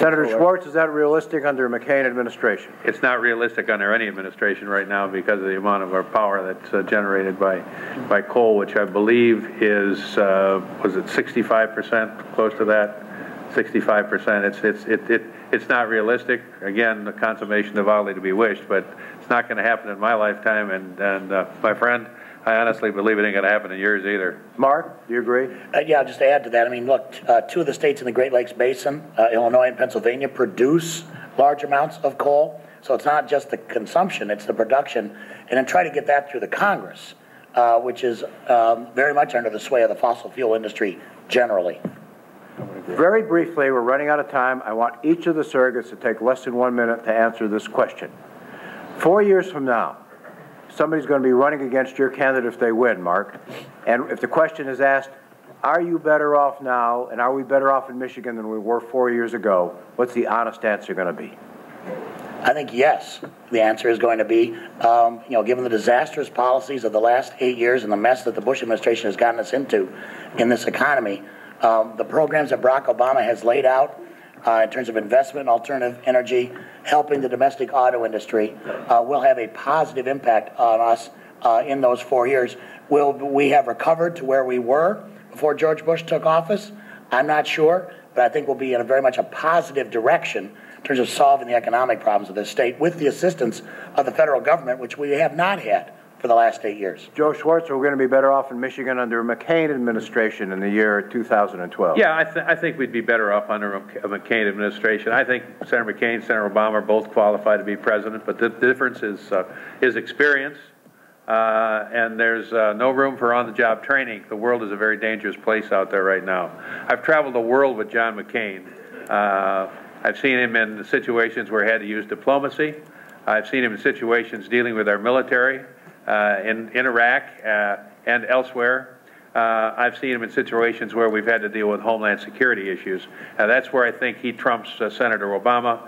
Senator Schwartz, is that realistic under a McCain administration? It's not realistic under any administration right now because of the amount of our power that's generated by coal, which I believe is, was it 65%, close to that? 65%. It's not realistic. Again, the consummation divinely to be wished, but it's not going to happen in my lifetime. And my friend, I honestly believe it ain't going to happen in yours either. Mark, do you agree? Yeah, just to add to that, I mean, look, two of the states in the Great Lakes Basin, Illinois and Pennsylvania, produce large amounts of coal. So it's not just the consumption, it's the production. And then try to get that through the Congress, which is very much under the sway of the fossil fuel industry generally. Very briefly, we're running out of time. I want each of the surrogates to take less than 1 minute to answer this question. 4 years from now, somebody's going to be running against your candidate if they win, Mark. And if the question is asked, are you better off now, and are we better off in Michigan than we were 4 years ago, what's the honest answer going to be? I think yes. The answer is going to be, you know, given the disastrous policies of the last 8 years and the mess that the Bush administration has gotten us into in this economy, the programs that Barack Obama has laid out in terms of investment in alternative energy, helping the domestic auto industry, will have a positive impact on us in those 4 years. Will we have recovered to where we were before George Bush took office? I'm not sure, but I think we'll be in very much a positive direction in terms of solving the economic problems of this state with the assistance of the federal government, which we have not had for the last 8 years. Joe Schwartz, are we going to be better off in Michigan under a McCain administration in the year 2012? Yeah, I think we'd be better off under a McCain administration. I think Senator McCain, Senator Obama are both qualified to be president, but the difference is experience, and there's no room for on-the-job training. The world is a very dangerous place out there right now. I've traveled the world with John McCain. I've seen him in situations where he had to use diplomacy. I've seen him in situations dealing with our military in Iraq and elsewhere. I've seen him in situations where we've had to deal with homeland security issues. That's where I think he trumps Senator Obama,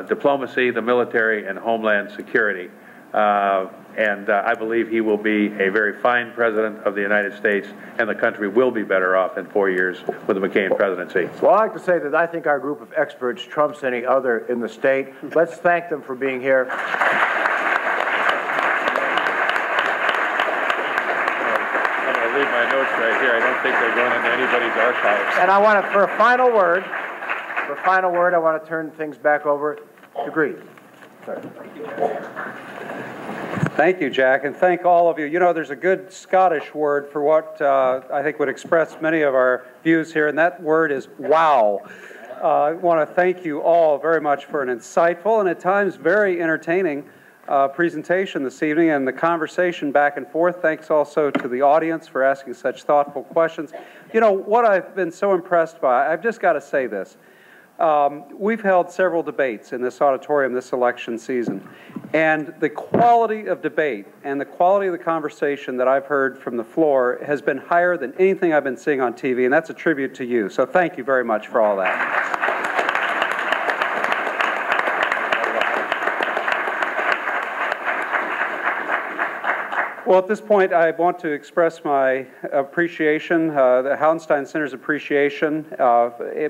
diplomacy, the military, and homeland security. And I believe he will be a very fine president of the United States, and the country will be better off in 4 years with the McCain presidency. Well, I'd like to say that I think our group of experts trumps any other in the state. Let's thank them for being here. My notes right here. I don't think they're going into anybody's archives. And I want to, for a final word, I want to turn things back over to Greed. Sorry. Thank you, Jack, and thank all of you. You know, there's a good Scottish word for what I think would express many of our views here, and that word is wow. I want to thank you all very much for an insightful and at times very entertaining presentation this evening and the conversation back and forth. Thanks also to the audience for asking such thoughtful questions. You know, what I've been so impressed by, I've just got to say this. We've held several debates in this auditorium this election season, and the quality of debate and the quality of the conversation that I've heard from the floor has been higher than anything I've been seeing on TV, and that's a tribute to you. So thank you very much for all that. Well, at this point, I want to express my appreciation, the Hauenstein Center's appreciation,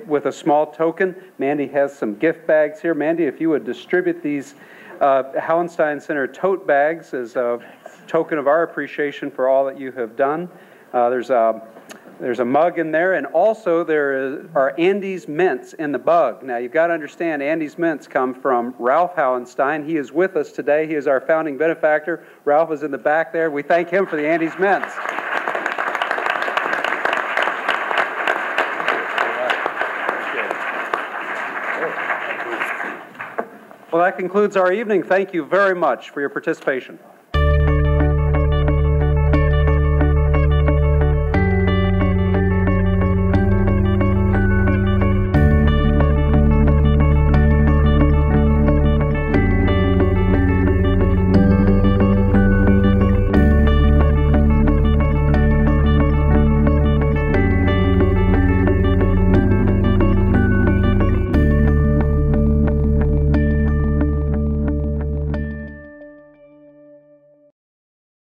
with a small token. Mandy has some gift bags here. Mandy, if you would distribute these Hauenstein Center tote bags as a token of our appreciation for all that you have done. There's a mug in there, and also there are Andy's mints in the bug. Now, you've got to understand, Andy's mints come from Ralph Hauenstein. He is with us today. He is our founding benefactor. Ralph is in the back there. We thank him for the Andy's mints. Well, that concludes our evening. Thank you very much for your participation.